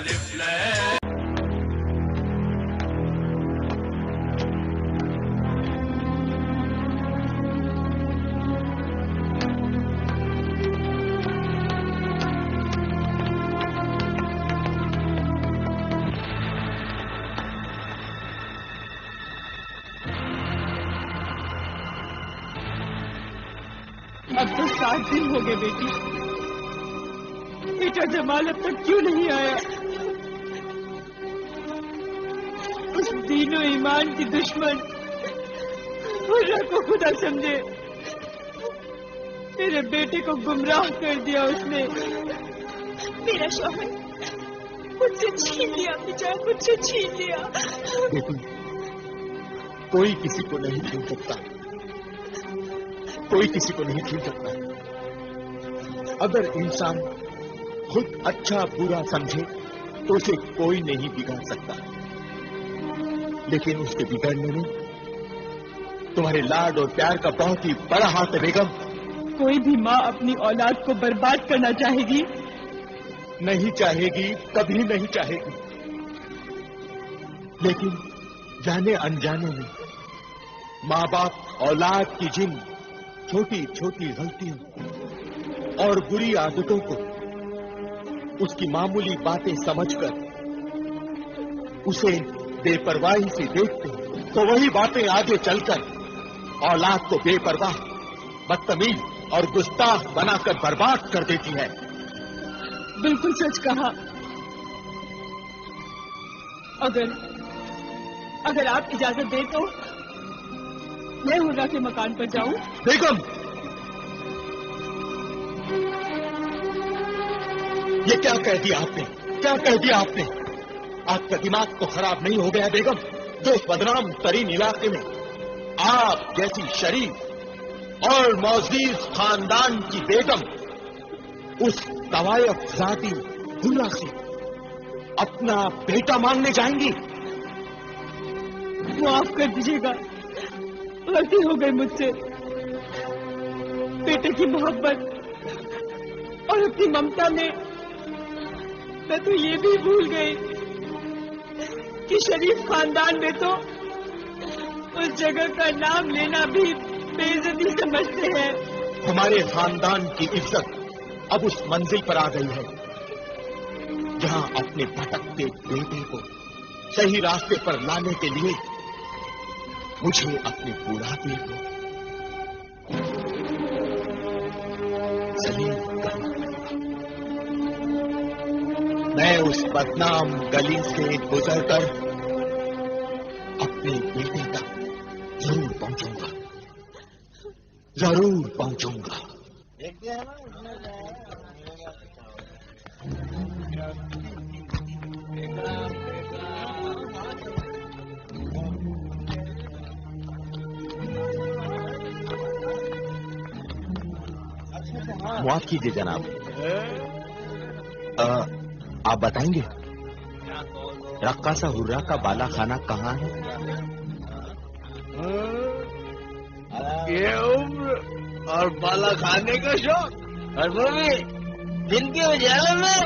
अलिफ लैम। अब तो 7 दिन हो गए बेटी। बेटा जमाल अब तक क्यों नहीं आया? उस दीनो ईमान की दुश्मन हुर्रा को खुदा समझे तेरे बेटे को गुमराह कर दिया उसने। मेरा शौहर मुझसे छीन लिया, बेचारा मुझसे छीन लिया। बेटी, कोई किसी को नहीं छीन सकता, कोई किसी को नहीं छीन सकता। अगर इंसान खुद अच्छा बुरा समझे तो उसे कोई नहीं बिगाड़ सकता, लेकिन उसके बिगड़ने में तुम्हारे लाड और प्यार का बहुत ही बड़ा हाथ है बेगम। कोई भी माँ अपनी औलाद को बर्बाद करना चाहेगी? नहीं चाहेगी, कभी नहीं चाहेगी, लेकिन जाने अनजाने में माँ बाप औलाद की जिन छोटी छोटी गलतियों और बुरी आदतों को उसकी मामूली बातें समझकर उसे बेपरवाही से देखते हैं, तो वही बातें आगे चलकर औलाद को बेपरवाह, बदतमीज और गुस्ताख बनाकर बर्बाद कर देती है। बिल्कुल सच कहा। अगर आप इजाजत दें तो मैं हुर्रा के मकान पर जाऊं? बेगम, ये क्या कह दिया आपने? क्या कह दिया आपने? आपका दिमाग तो खराब नहीं हो गया बेगम? जो बदनाम तरीन इलाके में आप जैसी शरीफ और मौजीज खानदान की बेगम उस तवायफ जाती हुर्रा से अपना बेटा मांगने जाएंगी? माफ कर दीजिएगा, गलती हो गई मुझसे। बेटे की मोहब्बत और अपनी ममता में मैं तो ये भी भूल गई कि शरीफ खानदान में तो उस जगह का नाम लेना भी बेइज्जती समझते हैं। हमारे खानदान की इज्जत अब उस मंजिल पर आ गई है जहां अपने भटकते बेटे को सही रास्ते पर लाने के लिए मुझे अपने बुढ़ापे को सलीम करना पड़ेगा। मैं उस बदनाम गली से गुजरकर अपने बेटे तक जरूर पहुंचूंगा, जरूर पहुंचूंगा। माफ कीजिए जनाब, आप बताएंगे रक्कासा हुर्रा का बाला खाना कहाँ है? ये उम्र और बाला खाने का शौक और वो भी दिन के उजाले में।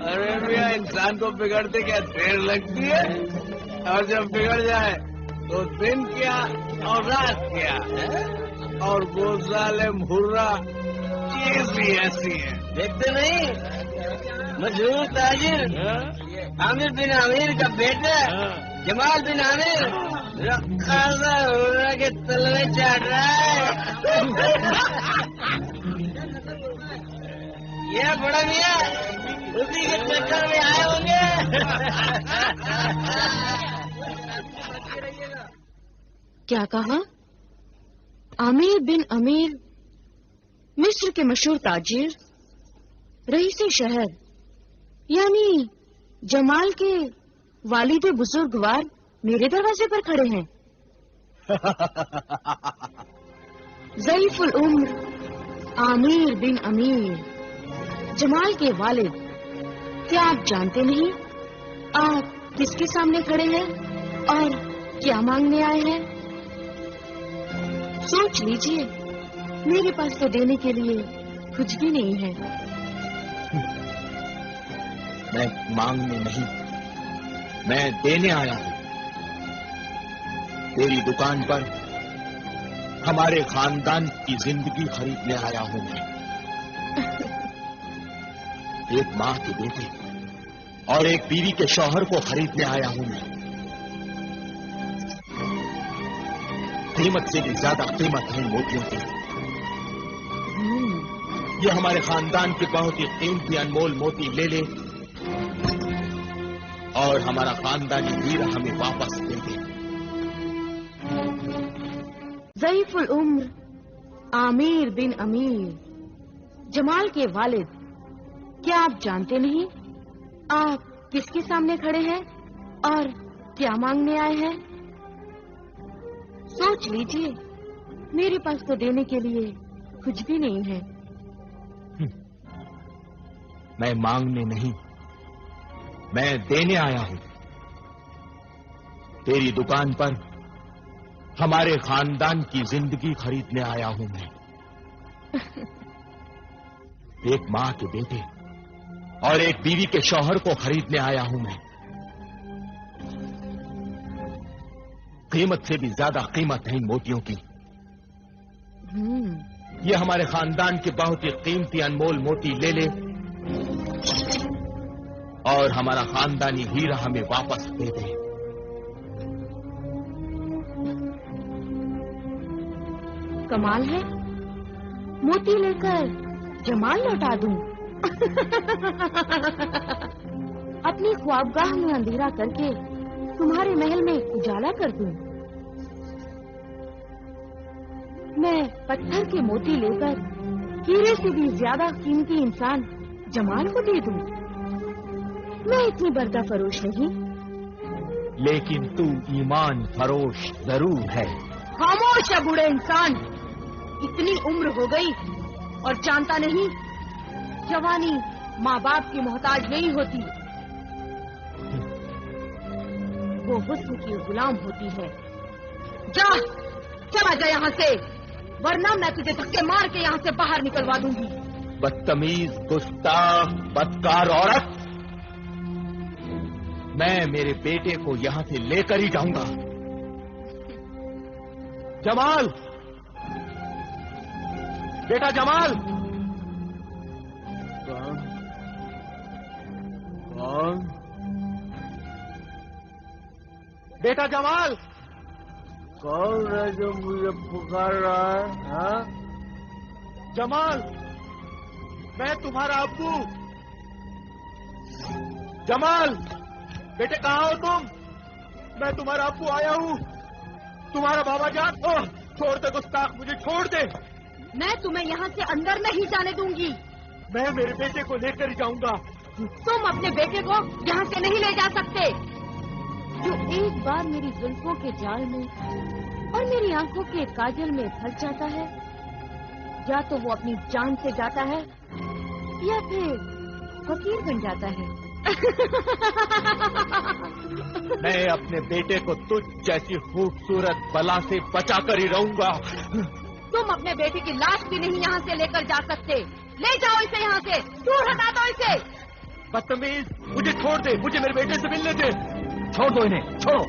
अरे भैया, इंसान को बिगड़ते क्या देर लगती है, और जब बिगड़ जाए तो दिन क्या और रात क्या है। और वो जालिम हुर्रा चीज भी ऐसी है, देखते नहीं? मशहूर ताजिर आमिर बिन आमिर का बेटा जमाल बिन आमिर रक्कासा हुर्रा के तलवे चाट रहा है। ये बड़ा मियां उसी के चक्कर में आए होंगे। क्या कहा? आमिर बिन अमीर, मिस्र के मशहूर ताजिर, रईसे शहर, यानी जमाल के वालिद बुजुर्गवार मेरे दरवाजे पर खड़े हैं। ज़ईफुल उम्र आमिर बिन अमीर, जमाल के वालिद। क्या आप जानते नहीं आप किसके सामने खड़े हैं और क्या मांगने आए हैं? सोच लीजिए, मेरे पास तो देने के लिए कुछ भी नहीं है। मैं मांगने नहीं, मैं देने आया हूं। तेरी दुकान पर हमारे खानदान की जिंदगी खरीदने आया हूं मैं। एक मां के बेटे और एक बीवी के शौहर को खरीदने आया हूं मैं। कीमत से भी ज्यादा कीमत है मोतियों की। ये हमारे खानदान के बहुत ही कीमती अनमोल मोती ले ले और हमारा खानदानी हीरा हमें वापस दे दे। ज़ईफुल उम्र आमिर बिन अमीर, जमाल के वालिद, क्या आप जानते नहीं आप किसके सामने खड़े हैं और क्या मांगने आए हैं? सोच लीजिए, मेरे पास तो देने के लिए कुछ भी नहीं है। मैं मांगने नहीं, मैं देने आया हूं। तेरी दुकान पर हमारे खानदान की जिंदगी खरीदने आया हूं मैं। एक मां के बेटे और एक बीवी के शौहर को खरीदने आया हूं मैं। कीमत से भी ज्यादा कीमत है इन मोतियों की। ये हमारे खानदान के बहुत ही कीमती अनमोल मोती ले ले और हमारा खानदानी हीरा हमें वापस दे दे। कमाल है, मोती लेकर जमाल लौटा दूं। अपनी ख्वाबगाह में अंधेरा करके तुम्हारे महल में उजाला कर दूं। मैं पत्थर के मोती लेकर हीरे से भी ज्यादा कीमती इंसान जमाल को दे दूं। मैं इतनी बर्दा फरोश नहीं। लेकिन तू ईमान फरोश जरूर है। खामोश है बूढ़े इंसान, इतनी उम्र हो गई और जानता नहीं जवानी माँ बाप की मोहताज नहीं होती, वो हुस्न की गुलाम होती है। जा, चला जा यहाँ से, वरना मैं तुझे धक्के मार के यहाँ से बाहर निकलवा दूंगी। बदतमीज, गुस्ताख, बदकार औरत, मैं मेरे बेटे को यहाँ से लेकर ही जाऊंगा। जमाल, बेटा जमाल। कौन? बेटा जमाल। कौन है जो मुझे पुकार रहा है? हाँ? जमाल, मैं तुम्हारा अब्बू। जमाल, बेटे कहाँ हो तुम? मैं तुम्हारा अब्बू आया हूँ। तुम्हारा बाबा जान। छोड़ दे गुस्ताख, मुझे छोड़ दे। मैं तुम्हें यहाँ से अंदर नहीं जाने दूंगी। मैं मेरे बेटे को लेकर ही जाऊंगा। तुम अपने बेटे को यहाँ से नहीं ले जा सकते। जो एक बार मेरी जुल्फों के जाल में और मेरी आंखों के काजल में फंस जाता है, या तो वो अपनी जान से जाता है या फिर फकीर बन जाता है। मैं अपने बेटे को तुझ जैसी खूबसूरत बला से बचा कर ही रहूंगा। तुम अपने बेटे की लाश भी नहीं यहाँ से लेकर जा सकते। ले जाओ इसे यहाँ से, दूर हटा दो इसे। बदतमीज, मुझे छोड़ दे, मुझे मेरे बेटे से मिलने दे। छोड़ दो इन्हें, छोड़ो।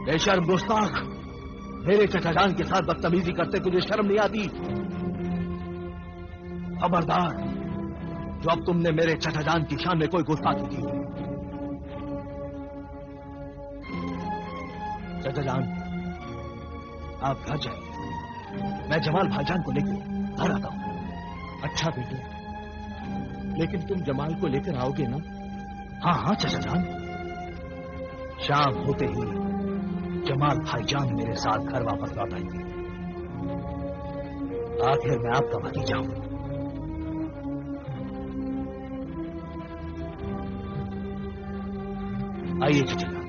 बेशर्म गुस्ताख, मेरे चचा जान के साथ बदतमीजी करते तुझे शर्म नहीं आती? खबरदार, जो अब तुमने मेरे चचा जान की शान में कोई गुस्ताखी की। चचा जान, आप घर जाइए, मैं जमाल भाईजान को लेकर घर आता हूं। अच्छा बेटे, लेकिन तुम जमाल को लेकर आओगे ना? हाँ हाँ चचा जान, शाम होते ही जमाल भाईजान मेरे साथ घर वापस लौट आएंगे। आखिर मैं आपका भतीजा हूं। आइए चचा जान।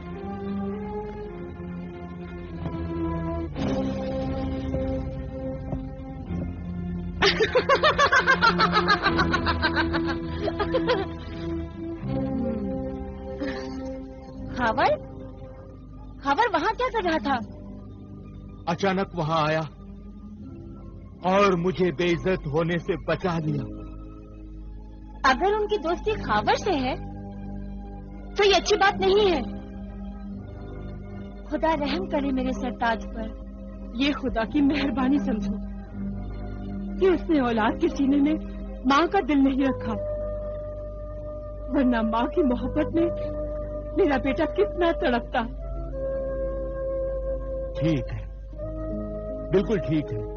खावर, खावर वहाँ क्या कर रहा था? अचानक वहां आया और मुझे बेइज्जत होने से बचा लिया। अगर उनकी दोस्ती खावर से है तो ये अच्छी बात नहीं है। खुदा रहम करे मेरे सरताज पर। ये खुदा की मेहरबानी समझो कि उसने औलाद के सीने में माँ का दिल नहीं रखा, वरना माँ की मोहब्बत में मेरा बेटा कितना तड़पता। ठीक है, बिल्कुल ठीक है।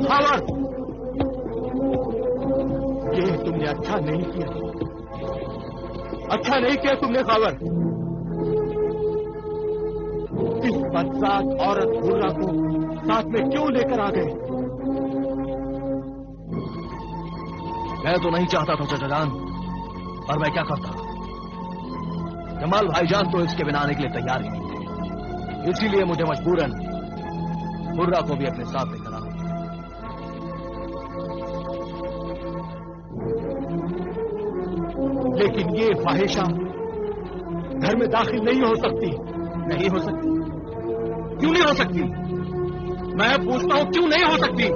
खावर, ये तुमने अच्छा नहीं किया, अच्छा नहीं किया तुमने खावर। इस बदसात औरत हुर्रा को साथ में क्यों लेकर आ गए? मैं तो नहीं चाहता था चाचा जान, पर मैं क्या करता। जमाल भाईजान तो इसके बिना आने के लिए तैयार ही नहीं थे, इसीलिए मुझे मजबूरन हुर्रा को भी अपने साथ लेकर आना। लेकिन ये फाहिशा घर में दाखिल नहीं हो सकती। नहीं हो सकती? क्यों नहीं हो सकती? मैं पूछता हूं क्यों नहीं हो सकती?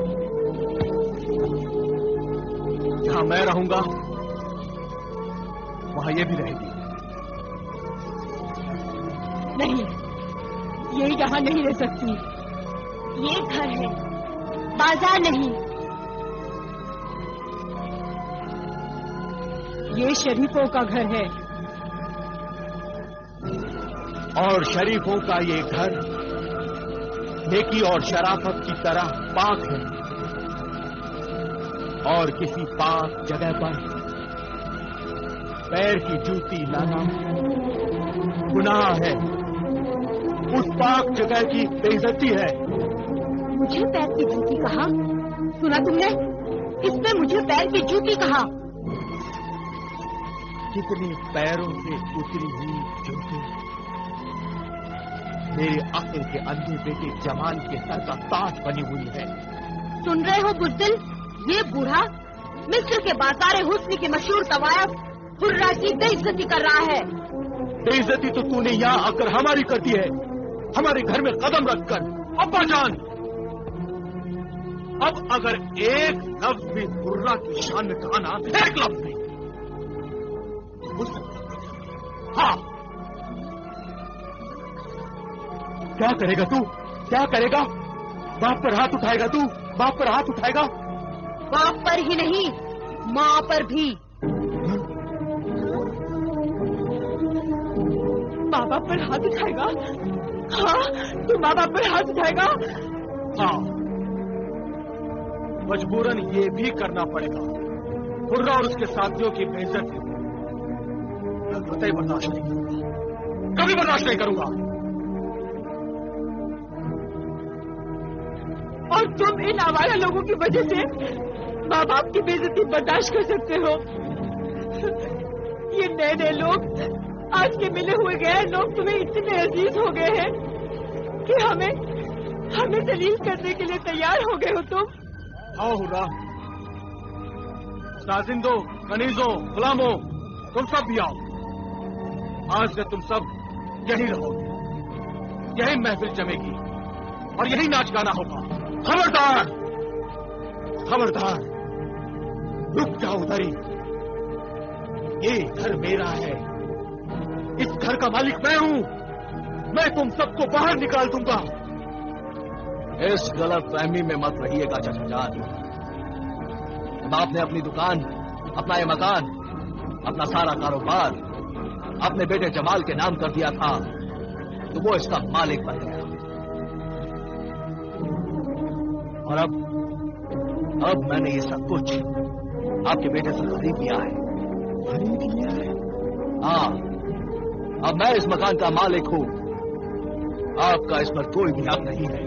जहां मैं रहूंगा वहां ये भी रहेगी। नहीं, ये यहाँ नहीं रह सकती। ये घर है, बाजार नहीं। ये शरीफों का घर है। और शरीफों का ये घर नेकी और शराफत की तरह पाक है, और किसी पाक जगह पर पैर की जूती लाना गुनाह है। उस पाक जगह की बेइज्जती है। मुझे पैर की जूती कहा? सुना तुमने? इसने मुझे पैर की जूती कहा। कितने पैरों से उतरी हुई जूती मेरे अक्ल के अंधे बेटे जमाल के सर का ताज बनी हुई है। सुन रहे हो बुज़दिल? ये बूढ़ा मिस्र के बाज़ार हुस्न की मशहूर तवायफ हुर्रा की बेइज्जती कर रहा है। बेइज्जती तो तूने यहाँ आकर हमारी कर दी है, हमारे घर में कदम रखकर। अब्बा जान, अब अगर एक लफ्ज भी हुर्रा की शान में कहा ना, एक लफ्ज भी, हाँ, क्या करेगा तू? क्या करेगा? बाप पर हाथ उठाएगा तू? बाप पर हाथ उठाएगा? बाप पर ही नहीं, माँ पर भी। माँ बाप पर हाथ उठाएगा? हाँ, तू माँ बाप पर हाथ उठाएगा? हाँ, मजबूरन ये भी करना पड़ेगा। हुर्रा और उसके साथियों की बेइज्जती मैं कतई बर्दाश्त नहीं करूंगा, कभी बर्दाश्त नहीं करूंगा। और तुम इन आवारा लोगों की वजह से माँ बाप की बेइज्जती बर्दाश्त कर सकते हो? ये नए नए लोग, आज के मिले हुए गैर लोग तुम्हें इतने अजीज हो गए हैं कि हमें दलील करने के लिए तैयार हो गए हो तुम। आओ हुर्रा, साजिंदो, कनीजो, गुलामो, तुम सब भी आओ। आज से तुम सब यही रहोगे, यही महफिल जमेगी और यही नाच गाना होगा। खबरदार, खबरदार, रुक जाओ उधर ही। ये घर मेरा है, इस घर का मालिक मैं हूं। मैं तुम सबको बाहर निकाल दूंगा। इस गलत फहमी में मत रहिएगा चाचा जान। जब आपने अपनी दुकान, अपना ये मकान, अपना सारा कारोबार अपने बेटे जमाल के नाम कर दिया था, तो वो इसका मालिक बन गया। और अब मैंने ये सब कुछ आपके बेटे से खरीद लिया है। खरीद लिया है? हाँ, अब मैं इस मकान का मालिक हूं। आपका इस पर कोई भी हक नहीं है।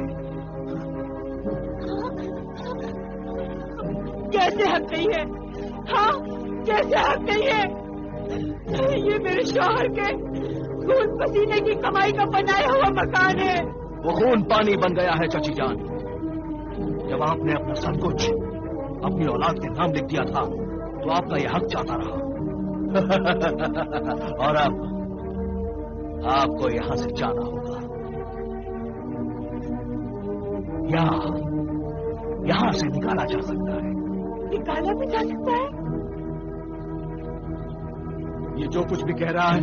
कैसे हक नहीं है? हाँ, कैसे हक नहीं है? ये मेरे शौहर के खून पसीने की कमाई का बनाया हुआ मकान है। वो खून पानी बन गया है चाची जान। जब आपने अपना सब कुछ अपनी औलाद के नाम लिख दिया था तो आपका यह हक चाहता रहा और अब आपको यहां से जाना होगा। यहां से निकाला जा सकता है। निकाला भी जा सकता है? ये जो कुछ भी कह रहा है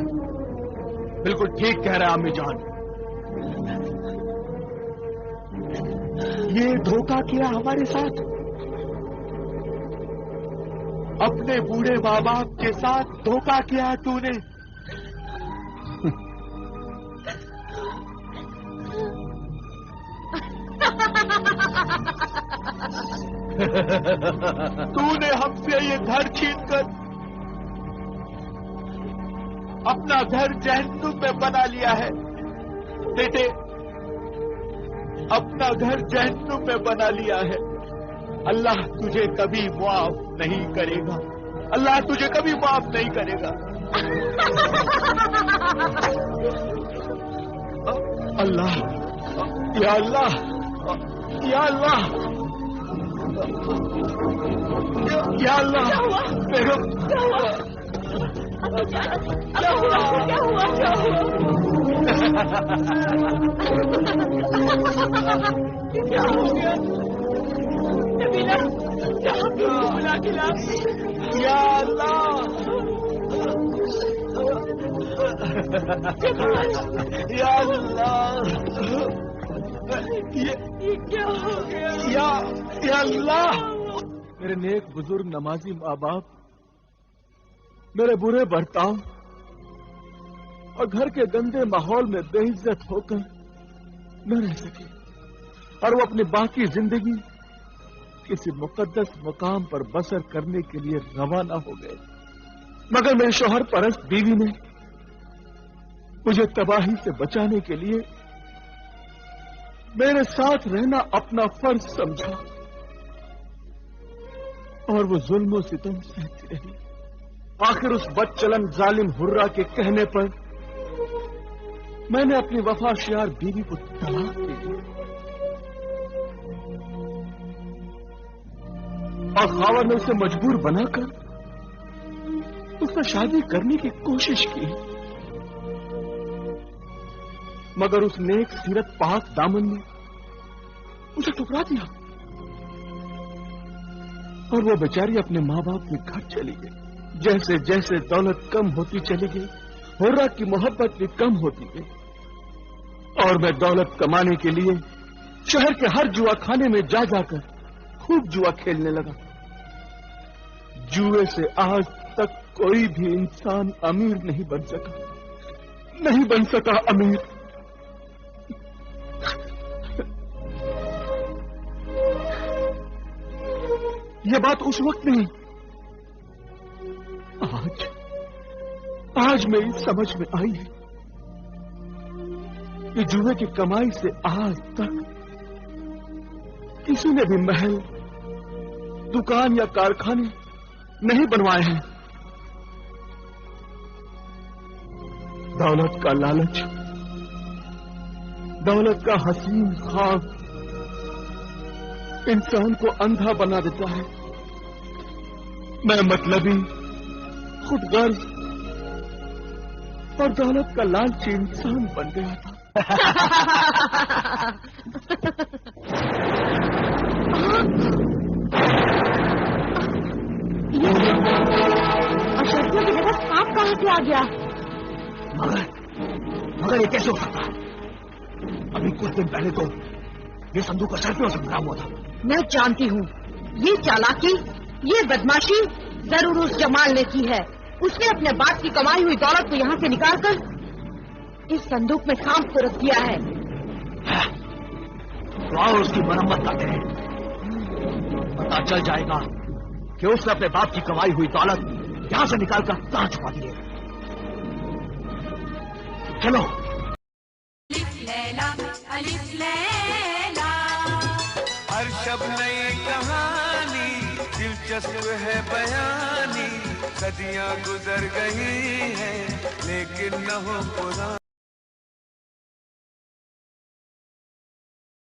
बिल्कुल ठीक कह रहा है अम्मी जान। ये धोखा किया हमारे साथ, अपने बूढ़े माँ बाप के साथ धोखा किया तूने। तूने हमसे ये घर छीनकर अपना घर जहन्नुम में बना लिया है बेटे, अपना घर जहन्नुम में बना लिया है। अल्लाह तुझे कभी माफ नहीं करेगा, अल्लाह तुझे कभी माफ नहीं करेगा। अल्लाह, या अल्लाह, या अल्लाह, या अल्लाह, क्या हुआ? क्या हुआ? क्या हुआ? क्या हो गया? नबीला, बुला के ला। या अल्लाह, या अल्लाह, ये क्या हो गया? या अल्लाह। मेरे नेक बुजुर्ग नमाजी माँ बाप मेरे बुरे बर्ताव और घर के गंदे माहौल में बेइज्जत होकर न रह सके और वो अपनी बाकी जिंदगी किसी मुकद्दस मुकाम पर बसर करने के लिए रवाना हो गए। मगर मेरे शौहर परस्त बीवी ने मुझे तबाही से बचाने के लिए मेरे साथ रहना अपना फर्ज समझा और वो जुल्म सितम सहती रही। आखिर उस बदचलन जालिम हुर्रा के कहने पर मैंने अपनी वफाशियार बीवी को तलाक दे दिया और खावर ने उसे मजबूर बनाकर उससे शादी करने की कोशिश की, मगर उस नेक सीरत पाक दामन ने उसे ठुकरा दिया और वो बेचारी अपने माँ बाप के घर चली गई। जैसे जैसे दौलत कम होती चली गई, हुर्रा की मोहब्बत भी कम होती गई और मैं दौलत कमाने के लिए शहर के हर जुआ खाने में जा जाकर खूब जुआ खेलने लगा। जुए से आज तक कोई भी इंसान अमीर नहीं बन सका, नहीं बन सका अमीर। ये बात उस वक्त नहीं, आज मेरी समझ में आई है कि जुए की कमाई से आज तक किसी ने भी महल, दुकान या कारखाने नहीं बनवाए हैं। दौलत का लालच, दौलत का हसीन ख्वाब इंसान को अंधा बना देता है। मैं मतलबी, खुदगर्ज और दौलत का लालची इंसान बन गया था। अशर्फियों की जगह सांप कहां से आ गया? मगर ये कैसे हो सकता है? अभी कुछ दिन पहले तो ये संदूक अशर्फियों से भरा हुआ था। मैं जानती हूँ ये चालाकी, ये बदमाशी जरूर उस जमाल ने की है। उसने अपने बाप की कमाई हुई दौलत को यहाँ से निकालकर इस संदूक में सांप को रख दिया है। तो आओ उसकी मरम्मत करते हैं, पता चल जाएगा कि उसने अपने बाप की कमाई हुई दौलत यहाँ से निकालकर कहाँ छुपा दी है। चलो। अलिफ लैला, हर शब नई कहानी, दिल दिलचस्प है बयानी, सदियां गुजर गई हैं लेकिन न हो पुरानी।